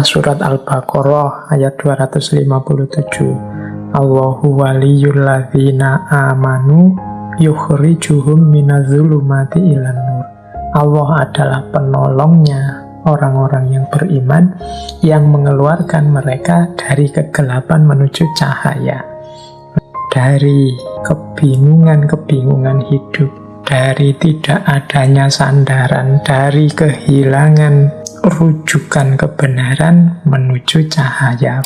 surat Al-Baqarah ayat 257. Allahu waliyul ladzina amanu yukhrijuhum minadz-dzulumati ilan nur. Allah adalah penolongnya orang-orang yang beriman yang mengeluarkan mereka dari kegelapan menuju cahaya, dari kebingungan-kebingungan hidup, dari tidak adanya sandaran, dari kehilangan rujukan kebenaran menuju cahaya.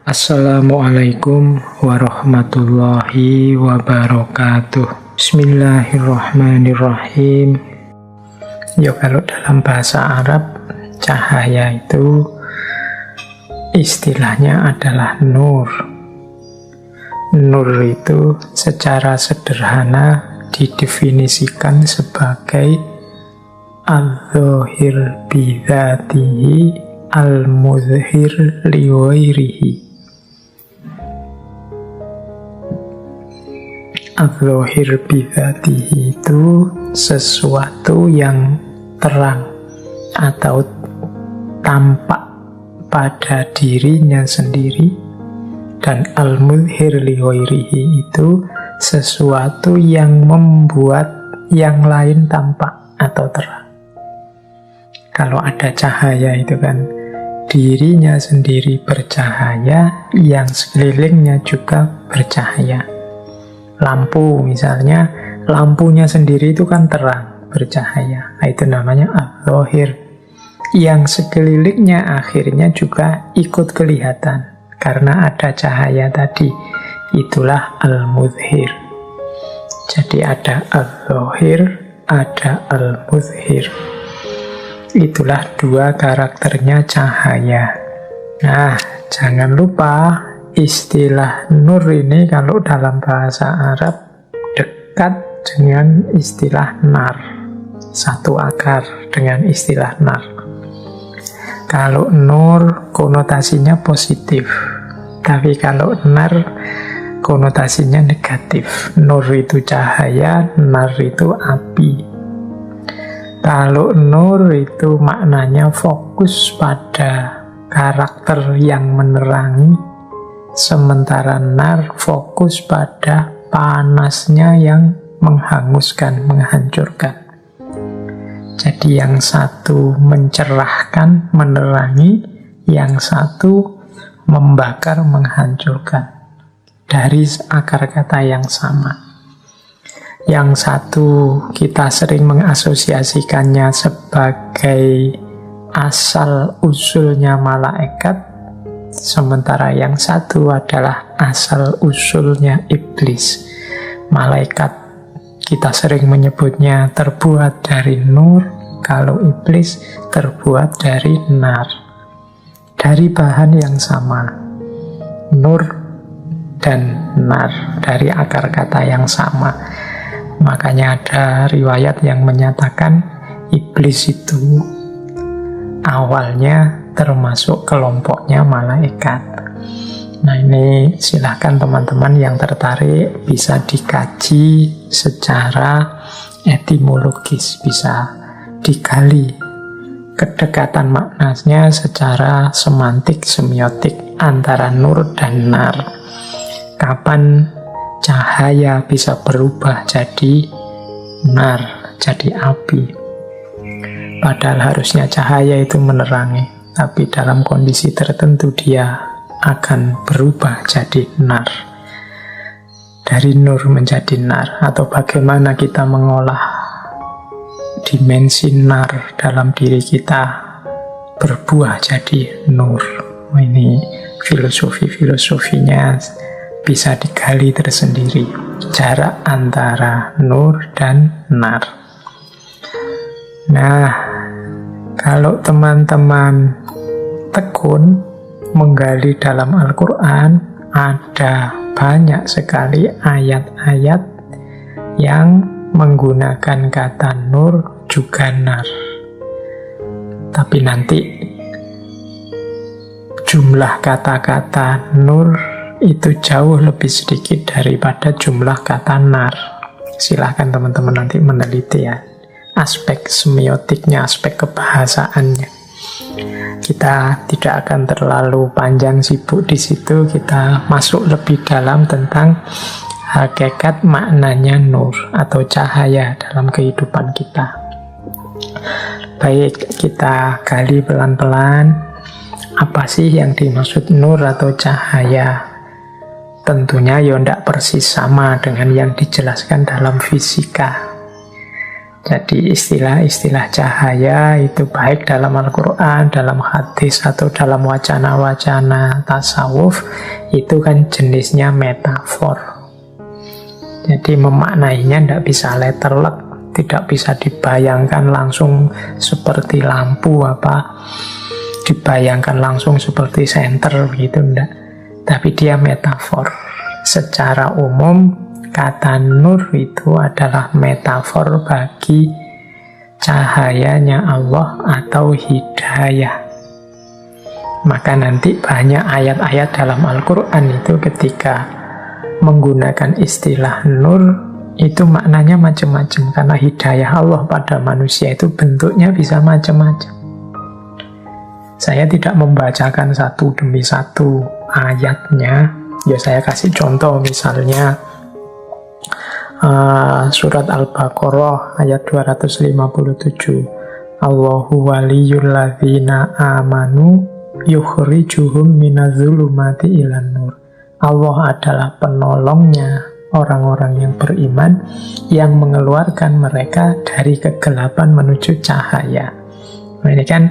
Assalamualaikum warahmatullahi wabarakatuh. Bismillahirrahmanirrahim. Ya, kalau dalam bahasa Arab, cahaya itu istilahnya adalah nur. Nur itu secara sederhana didefinisikan sebagai al-dzahir bidzatihi al-muzhir liwairihi. Al-dzahir bidzatihi itu sesuatu yang terang atau tampak pada dirinya sendiri, dan al-muzhir liwairihi itu sesuatu yang membuat yang lain tampak atau terang. Kalau ada cahaya itu kan dirinya sendiri bercahaya, yang sekelilingnya juga bercahaya. Lampu misalnya, lampunya sendiri itu kan terang, bercahaya. Nah, itu namanya al-dzahir. Yang sekelilingnya akhirnya juga ikut kelihatan karena ada cahaya tadi. Itulah al-muzhir. Jadi ada al-dzahir, ada al-muzhir. Itulah dua karakternya cahaya. Nah, jangan lupa istilah nur ini kalau dalam bahasa Arab dekat dengan istilah nar. Satu akar dengan istilah nar. Kalau nur konotasinya positif, tapi kalau nar konotasinya negatif. Nur itu cahaya, nar itu api. Kalau nur itu maknanya fokus pada karakter yang menerangi, sementara nar fokus pada panasnya yang menghanguskan, menghancurkan. Jadi yang satu mencerahkan, menerangi, yang satu membakar, menghancurkan. Dari akar kata yang sama. Yang satu kita sering mengasosiasikannya sebagai asal usulnya malaikat, sementara yang satu adalah asal usulnya iblis. Malaikat kita sering menyebutnya terbuat dari nur, kalau iblis terbuat dari nar. Dari bahan yang sama, nur dan nar, dari akar kata yang sama. Makanya ada riwayat yang menyatakan iblis itu awalnya termasuk kelompoknya malaikat. Nah, ini silahkan teman-teman yang tertarik bisa dikaji secara etimologis, bisa digali kedekatan maknanya secara semantik, semiotik antara nur dan nar. Kapan cahaya bisa berubah jadi nar, jadi api. Padahal harusnya cahaya itu menerangi, tapi dalam kondisi tertentu dia akan berubah jadi nar. Dari nur menjadi nar, atau bagaimana kita mengolah dimensi nar dalam diri kita berbuah jadi nur. Ini filosofinya bisa digali tersendiri, jarak antara nur dan nar. Nah, kalau teman-teman tekun menggali dalam Al-Quran, ada banyak sekali ayat-ayat yang menggunakan kata nur juga nar. Tapi nanti jumlah kata-kata nur itu jauh lebih sedikit daripada jumlah kata nar. Silahkan teman-teman nanti meneliti ya, aspek semiotiknya, aspek kebahasaannya. Kita tidak akan terlalu panjang sibuk di situ. Kita masuk lebih dalam tentang hakikat maknanya nur atau cahaya dalam kehidupan kita. Baik, kita gali pelan-pelan. Apa sih yang dimaksud nur atau cahaya? Tentunya ya tidak persis sama dengan yang dijelaskan dalam fisika. Jadi istilah-istilah cahaya itu baik dalam Al-Quran, dalam hadis, atau dalam wacana-wacana tasawuf, itu kan jenisnya metafor. Jadi memaknainya tidak bisa letterlek, tidak bisa dibayangkan langsung seperti lampu dibayangkan langsung seperti senter gitu, enggak. Tapi dia metafor. Secara umum, kata nur itu adalah metafor bagi cahayanya Allah atau hidayah. Maka nanti banyak ayat-ayat dalam Al-Quran itu ketika menggunakan istilah nur, itu maknanya macam-macam. Karena hidayah Allah pada manusia itu bentuknya bisa macam-macam. Saya tidak membacakan satu demi satu ayatnya. Ya saya kasih contoh, misalnya surat Al-Baqarah ayat 257. Allahu waliyul ladzina amanu yukhrijuhum minadh-dhulumati ilan nur. Allah adalah penolongnya orang-orang yang beriman yang mengeluarkan mereka dari kegelapan menuju cahaya. Nah, ini kan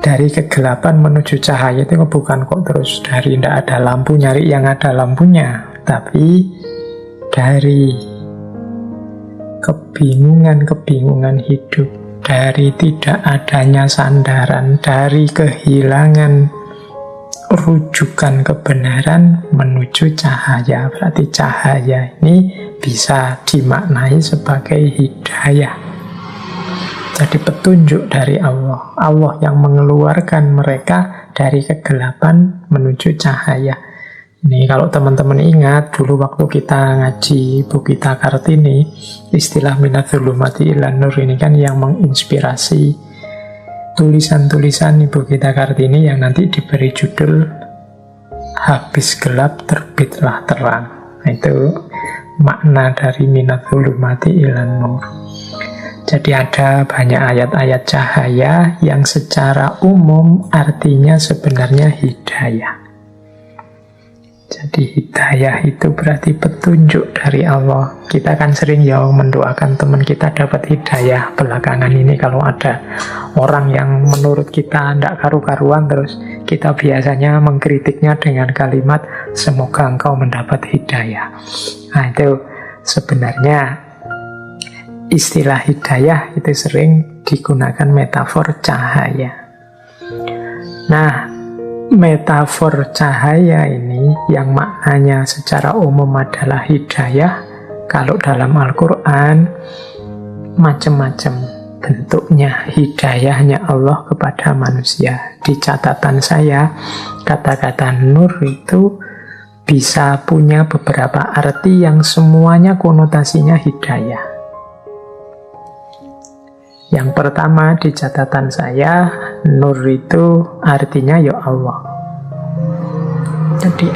dari kegelapan menuju cahaya itu bukan kok terus dari tidak ada lampu nyari yang ada lampunya, tapi dari kebingungan hidup, dari tidak adanya sandaran, dari kehilangan rujukan kebenaran menuju cahaya. Berarti cahaya ini bisa dimaknai sebagai hidayah. Jadi petunjuk dari Allah. Allah yang mengeluarkan mereka dari kegelapan menuju cahaya. Ini kalau teman-teman ingat, dulu waktu kita ngaji Ibu Gita Kartini, istilah minadh-dhulumati ilan nur ini kan yang menginspirasi tulisan-tulisan Ibu Gita Kartini yang nanti diberi judul Habis Gelap Terbitlah Terang. Nah, itu makna dari minadh-dhulumati ilan nur. Jadi ada banyak ayat-ayat cahaya yang secara umum artinya sebenarnya hidayah. Jadi hidayah itu berarti petunjuk dari Allah. Kita kan sering ya mendoakan teman kita dapat hidayah belakangan ini. Kalau ada orang yang menurut kita tidak karu-karuan, terus kita biasanya mengkritiknya dengan kalimat semoga engkau mendapat hidayah. Nah itu sebenarnya istilah hidayah itu sering digunakan metafor cahaya. Nah, metafor cahaya ini yang maknanya secara umum adalah hidayah, kalau dalam Al-Quran macam-macam bentuknya hidayahnya Allah kepada manusia. Di catatan saya, kata-kata nur itu bisa punya beberapa arti yang semuanya konotasinya hidayah. Yang pertama di catatan saya, nur itu artinya ya Allah. Jadi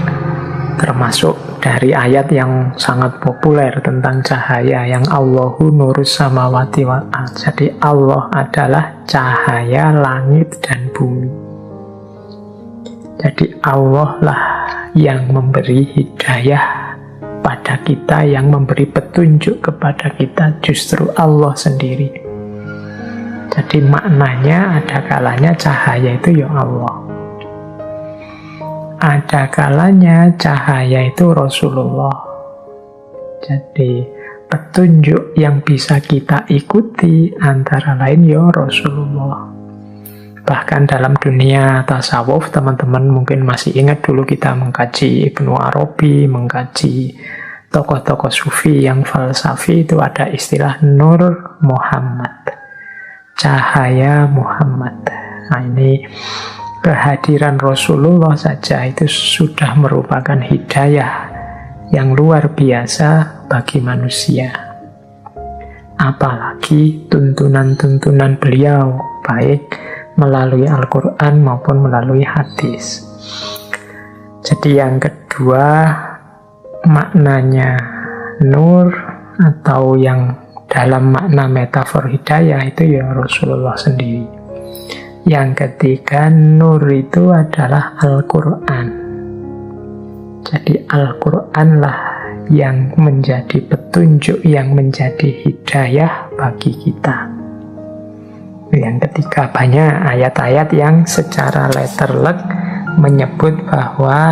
termasuk dari ayat yang sangat populer tentang cahaya, yang Allahu nurus samawati wal ardh. Jadi Allah adalah cahaya langit dan bumi. Jadi Allah lah yang memberi hidayah pada kita, yang memberi petunjuk kepada kita, justru Allah sendiri. Jadi maknanya ada kalanya cahaya itu ya Allah. Ada kalanya cahaya itu Rasulullah. Jadi petunjuk yang bisa kita ikuti antara lain ya Rasulullah. Bahkan dalam dunia tasawuf, teman-teman mungkin masih ingat dulu kita mengkaji Ibnu Arabi, mengkaji tokoh-tokoh sufi yang falsafi, itu ada istilah Nur Muhammad, cahaya Muhammad. Nah ini kehadiran Rasulullah saja itu sudah merupakan hidayah yang luar biasa bagi manusia. Apalagi tuntunan-tuntunan beliau, baik melalui Al-Quran maupun melalui hadis. Jadi yang kedua, maknanya nur atau yang dalam makna metafor hidayah itu ya Rasulullah sendiri. Yang ketiga, nur itu adalah Al-Quran. Jadi Al-Quran lah yang menjadi petunjuk, yang menjadi hidayah bagi kita. Yang ketiga, banyak ayat-ayat yang secara letterlek menyebut bahwa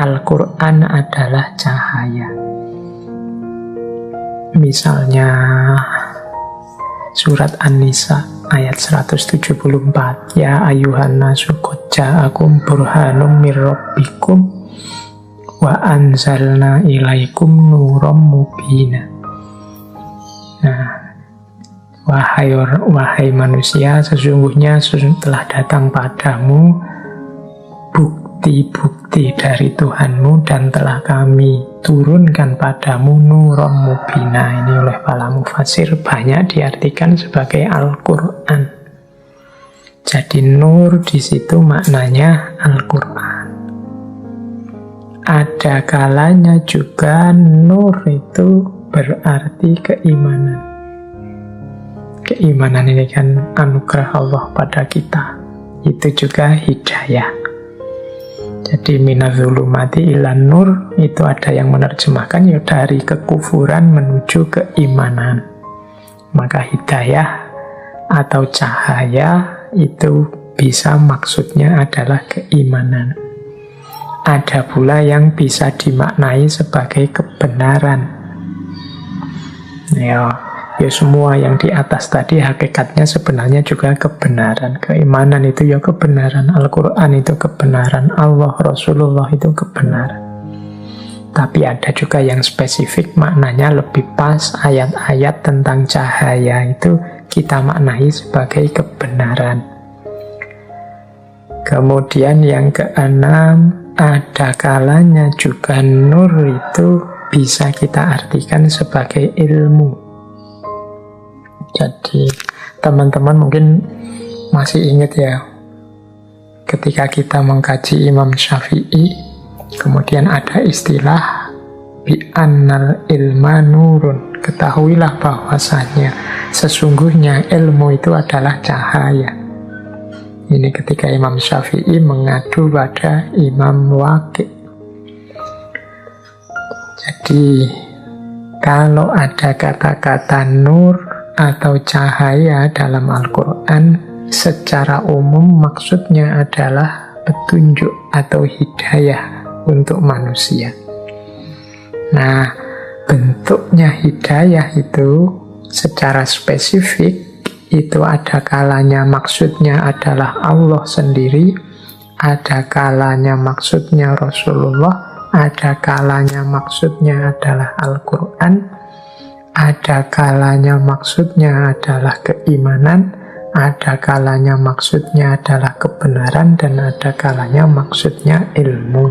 Al-Quran adalah cahaya. Misalnya surat An-Nisa ayat 174, ya ayuhan nasu qad ja'akum burhanum mir rabbikum wa anzalna ilaikum nuram mubina. Nah, wahai manusia, sesungguhnya telah datang padamu bukti-bukti dari Tuhanmu dan telah kami turunkan padamu nuram mubina. Ini oleh para mufasir banyak diartikan sebagai Al-Quran. Jadi nur di situ maknanya Al-Quran. Ada kalanya juga nur itu berarti keimanan. Keimanan ini kan anugerah Allah pada kita. Itu juga hidayah. Jadi minadzulumati ilan nur, itu ada yang menerjemahkan ya dari kekufuran menuju keimanan. Maka hidayah atau cahaya itu bisa maksudnya adalah keimanan. Ada pula yang bisa dimaknai sebagai kebenaran. Ya semua yang di atas tadi hakikatnya sebenarnya juga kebenaran. Keimanan itu ya kebenaran, Al-Quran itu kebenaran, Allah, Rasulullah itu kebenaran. Tapi ada juga yang spesifik, maknanya lebih pas, ayat-ayat tentang cahaya itu kita maknai sebagai kebenaran. Kemudian yang keenam, ada kalanya juga nur itu bisa kita artikan sebagai ilmu. Jadi teman-teman mungkin masih ingat ya, ketika kita mengkaji Imam Syafi'i, kemudian ada istilah bi'annal ilma nurun. Ketahuilah bahwasanya sesungguhnya ilmu itu adalah cahaya. Ini ketika Imam Syafi'i mengadu pada Imam Waqi'. Jadi kalau ada kata-kata nur atau cahaya dalam Al-Quran, secara umum maksudnya adalah petunjuk atau hidayah untuk manusia. Nah, bentuknya hidayah itu secara spesifik itu ada kalanya maksudnya adalah Allah sendiri, ada kalanya maksudnya Rasulullah, ada kalanya maksudnya adalah Al-Quran, ada kalanya maksudnya adalah keimanan, ada kalanya maksudnya adalah kebenaran, dan ada kalanya maksudnya ilmu.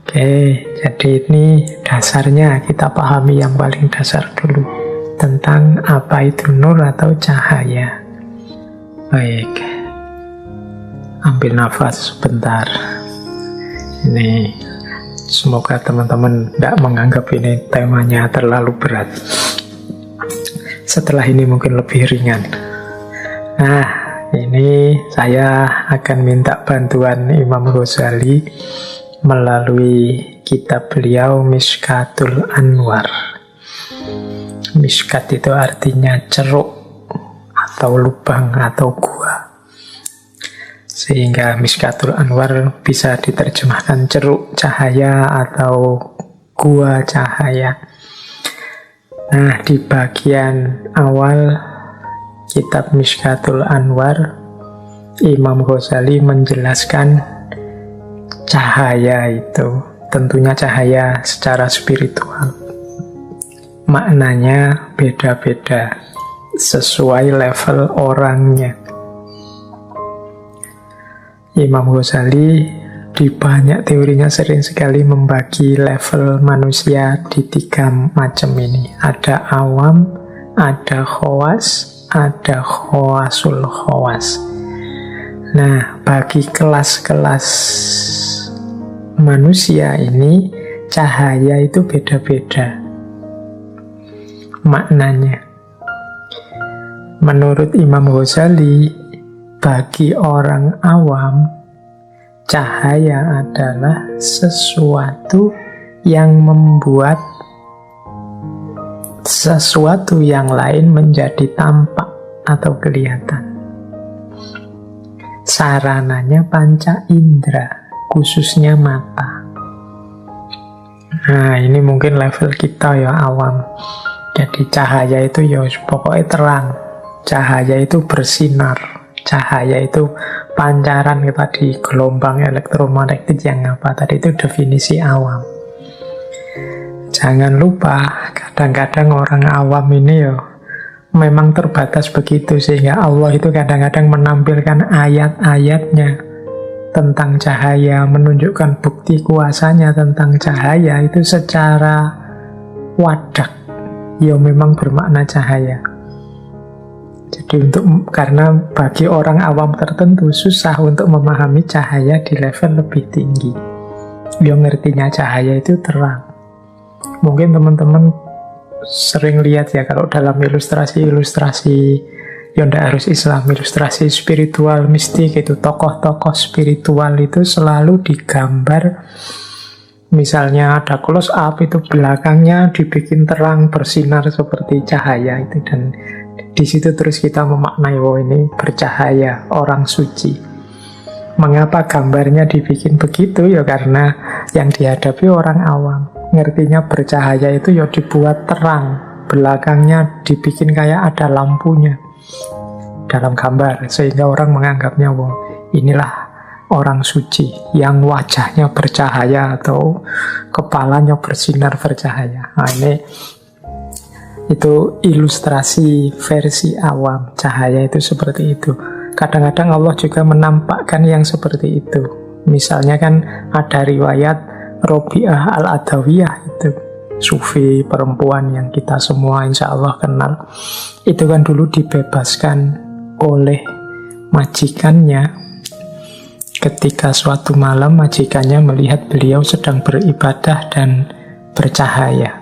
Oke, jadi ini dasarnya, kita pahami yang paling dasar dulu tentang apa itu nur atau cahaya. Baik, ambil nafas sebentar. Ini semoga teman-teman tidak menganggap ini temanya terlalu berat. Setelah ini mungkin lebih ringan. Nah, ini saya akan minta bantuan Imam Ghazali melalui kitab beliau Mishkatul Anwar. Mishkat itu artinya ceruk atau lubang atau gua. Sehingga Mishkatul Anwar bisa diterjemahkan ceruk cahaya atau gua cahaya. Nah, di bagian awal kitab Mishkatul Anwar, Imam Ghazali menjelaskan cahaya itu tentunya cahaya secara spiritual. Maknanya beda-beda sesuai level orangnya. Imam Ghazali di banyak teorinya sering sekali membagi level manusia di 3 macam ini. Ada awam, ada khawas, ada khawasul khawas. Nah, bagi kelas-kelas manusia ini, cahaya itu beda-beda maknanya. Menurut Imam Ghazali, bagi orang awam, cahaya adalah sesuatu yang membuat sesuatu yang lain menjadi tampak atau kelihatan. Sarananya panca indera, khususnya mata. Nah, ini mungkin level kita ya, awam. Jadi cahaya itu ya pokoknya terang. Cahaya itu bersinar. Cahaya itu pancaran tadi, gelombang elektromagnetik yang apa tadi, itu definisi awam. Jangan lupa, kadang-kadang orang awam ini ya memang terbatas begitu, sehingga Allah itu kadang-kadang menampilkan ayat-ayatnya tentang cahaya, menunjukkan bukti kuasanya tentang cahaya itu secara wadak, ya memang bermakna cahaya. Jadi karena bagi orang awam tertentu susah untuk memahami cahaya di level lebih tinggi. Dia ngertinya cahaya itu terang. Mungkin teman-teman sering lihat ya, kalau dalam ilustrasi-ilustrasi yang tidak harus Islam, ilustrasi spiritual, mistik, itu tokoh-tokoh spiritual itu selalu digambar. Misalnya ada close up, itu belakangnya dibikin terang, bersinar seperti cahaya itu, dan di situ terus kita memaknai, oh ini bercahaya, orang suci. Mengapa gambarnya dibikin begitu? Ya karena yang dihadapi orang awam. Ngertinya bercahaya itu ya dibuat terang, belakangnya dibikin kayak ada lampunya dalam gambar, sehingga orang menganggapnya, wow, inilah orang suci yang wajahnya bercahaya atau kepalanya bersinar bercahaya. Nah, ini itu ilustrasi versi awam. Cahaya itu seperti itu. Kadang-kadang Allah juga menampakkan yang seperti itu. Misalnya kan ada riwayat Robi'ah Al-Adawiyah, itu sufi perempuan yang kita semua insya Allah kenal. Itu kan dulu dibebaskan oleh majikannya. Ketika suatu malam majikannya melihat beliau sedang beribadah dan bercahaya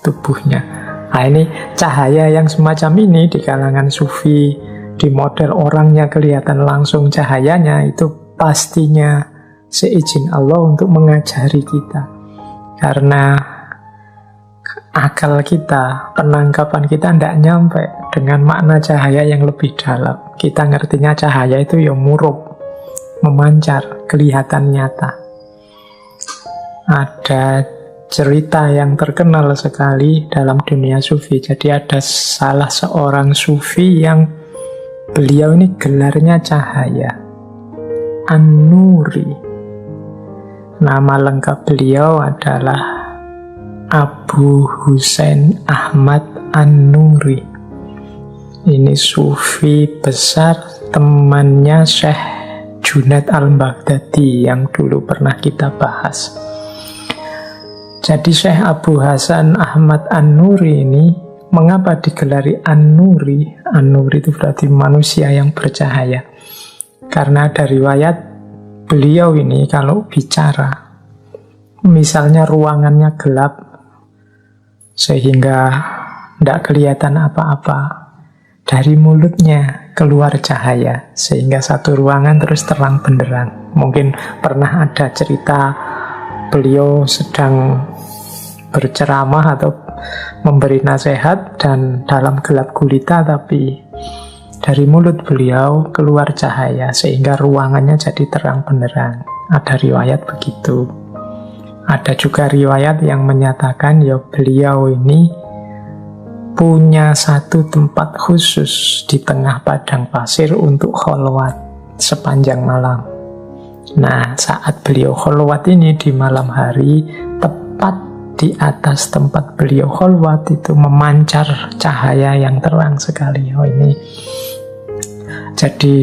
tubuhnya. Nah, ini cahaya yang semacam ini di kalangan sufi, di model orangnya kelihatan langsung cahayanya, itu pastinya seizin Allah untuk mengajari kita. Karena akal kita, penangkapan kita tidak nyampe dengan makna cahaya yang lebih dalam. Kita ngertinya cahaya itu ya murub, memancar, kelihatan nyata. Ada cerita yang terkenal sekali dalam dunia sufi. Jadi ada salah seorang sufi yang beliau ini gelarnya cahaya, An-Nuri. Nama lengkap beliau adalah Abu Husain Ahmad An-Nuri. Ini sufi besar, temannya Syekh Junaid Al-Baghdadi yang dulu pernah kita bahas. Jadi Syekh Abu Hasan Ahmad An-Nuri ini, mengapa digelari An-Nuri? An-Nuri itu berarti manusia yang bercahaya. Karena ada riwayat beliau ini kalau bicara, misalnya ruangannya gelap sehingga tidak kelihatan apa-apa, dari mulutnya keluar cahaya sehingga satu ruangan terus terang benderang. Mungkin pernah ada cerita beliau sedang berceramah atau memberi nasihat dan dalam gelap gulita, tapi dari mulut beliau keluar cahaya sehingga ruangannya jadi terang benderang. Ada riwayat begitu. Ada juga riwayat yang menyatakan ya beliau ini punya satu tempat khusus di tengah padang pasir untuk kholwat sepanjang malam. Nah, saat beliau kholwat ini di malam hari, tepat di atas tempat beliau kholwat itu memancar cahaya yang terang sekali. Oh, ini jadi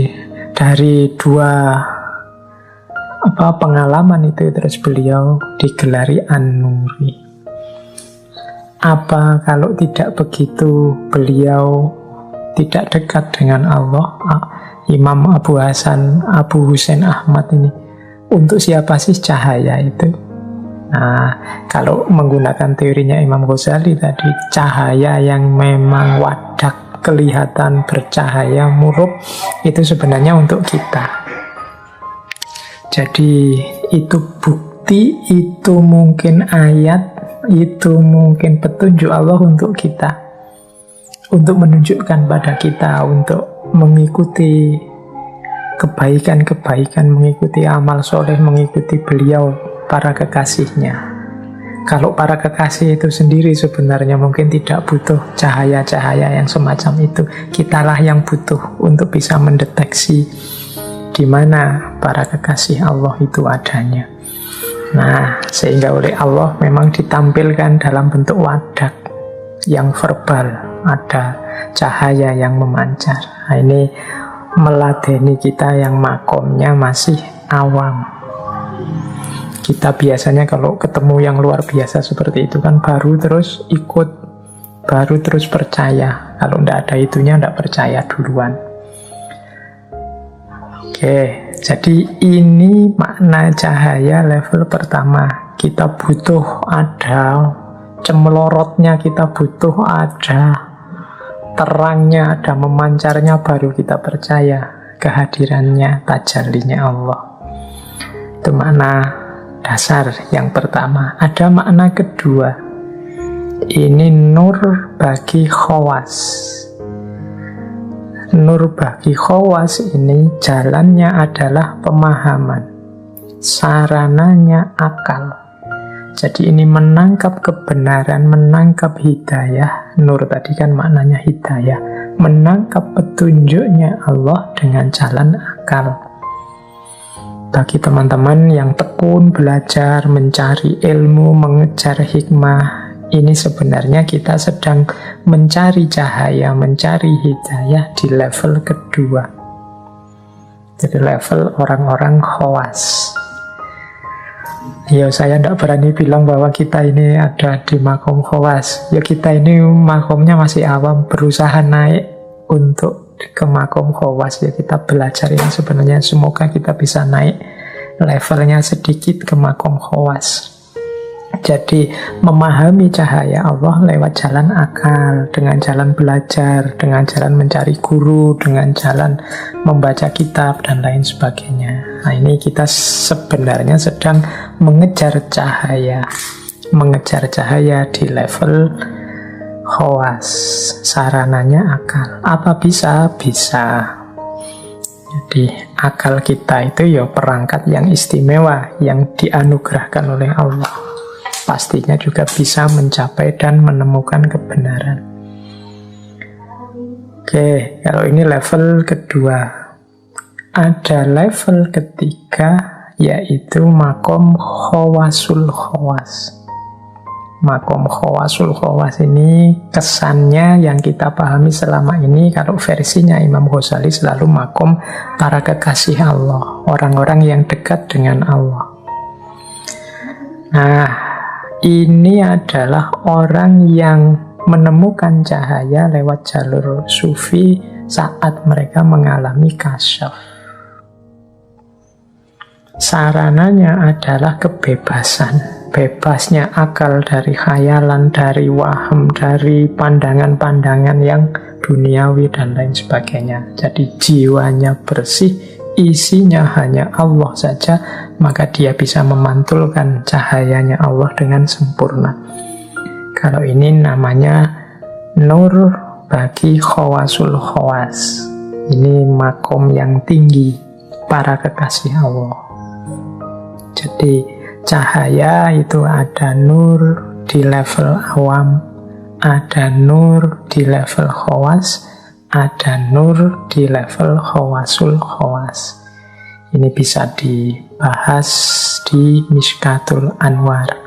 dari dua pengalaman itu, terus beliau digelari An-Nuri. Apa kalau tidak begitu beliau tidak dekat dengan Allah? Imam Abu Hasan, Abu Husain Ahmad ini, untuk siapa sih cahaya itu? Nah, kalau menggunakan teorinya Imam Ghazali tadi, cahaya yang memang wadak, kelihatan bercahaya, murub, itu sebenarnya untuk kita. Jadi itu bukti, itu mungkin ayat, itu mungkin petunjuk Allah untuk kita, untuk menunjukkan pada kita untuk mengikuti kebaikan-kebaikan, mengikuti amal soleh, mengikuti beliau, para kekasihnya. Kalau para kekasih itu sendiri sebenarnya mungkin tidak butuh cahaya-cahaya yang semacam itu. Kitalah yang butuh untuk bisa mendeteksi di mana para kekasih Allah itu adanya. Nah, sehingga oleh Allah memang ditampilkan dalam bentuk wadak yang verbal, ada cahaya yang memancar. Nah, ini meladeni kita yang makomnya masih awam. Kita biasanya kalau ketemu yang luar biasa seperti itu kan baru terus ikut, baru terus percaya. Kalau tidak ada itunya tidak percaya duluan. Oke, jadi ini makna cahaya level pertama. Kita butuh ada cemelorotnya, kita butuh ada terangnya, ada memancarnya, baru kita percaya kehadirannya, tajallinya Allah. Itu makna dasar yang pertama. Ada makna kedua. Ini nur bagi khawas. Nur bagi khawas ini jalannya adalah pemahaman, sarananya akal. Jadi ini menangkap kebenaran, menangkap hidayah. Nur tadi kan maknanya hidayah. Menangkap petunjuknya Allah dengan jalan akal. Bagi teman-teman yang tekun belajar, mencari ilmu, mengejar hikmah, ini sebenarnya kita sedang mencari cahaya, mencari hidayah di level kedua. Jadi level orang-orang khawas. Ya, saya tidak berani bilang bahwa kita ini ada di makom khawas. Ya, kita ini makomnya masih awam, berusaha naik untuk ke makom khawas. Ya, kita belajar ini sebenarnya, semoga kita bisa naik levelnya sedikit ke makom khawas. Jadi memahami cahaya Allah lewat jalan akal, dengan jalan belajar, dengan jalan mencari guru, dengan jalan membaca kitab dan lain sebagainya. Nah, ini kita sebenarnya sedang mengejar cahaya di level khawas. Sarananya akal. Apa bisa? Bisa. Jadi akal kita itu ya perangkat yang istimewa, yang dianugerahkan oleh Allah. Pastinya juga bisa mencapai dan menemukan kebenaran. Oke, kalau ini level kedua. Ada level ketiga, yaitu makom khawasul khawas. Makom khawasul khawas ini kesannya yang kita pahami selama ini, kalau versinya Imam Ghazali selalu makom para kekasih Allah, orang-orang yang dekat dengan Allah. Nah, ini adalah orang yang menemukan cahaya lewat jalur sufi saat mereka mengalami kasyaf. Sarananya adalah kebebasan. Bebasnya akal dari khayalan, dari waham, dari pandangan-pandangan yang duniawi dan lain sebagainya. Jadi jiwanya bersih, isinya hanya Allah saja, maka dia bisa memantulkan cahayanya Allah dengan sempurna. Kalau ini namanya nur bagi khawasul khawas. Ini makom yang tinggi para kekasih Allah. Jadi cahaya itu ada nur di level awam, ada nur di level khawas, ada nur di level khawasul khawas. Ini bisa dibahas di Mishkatul Anwar.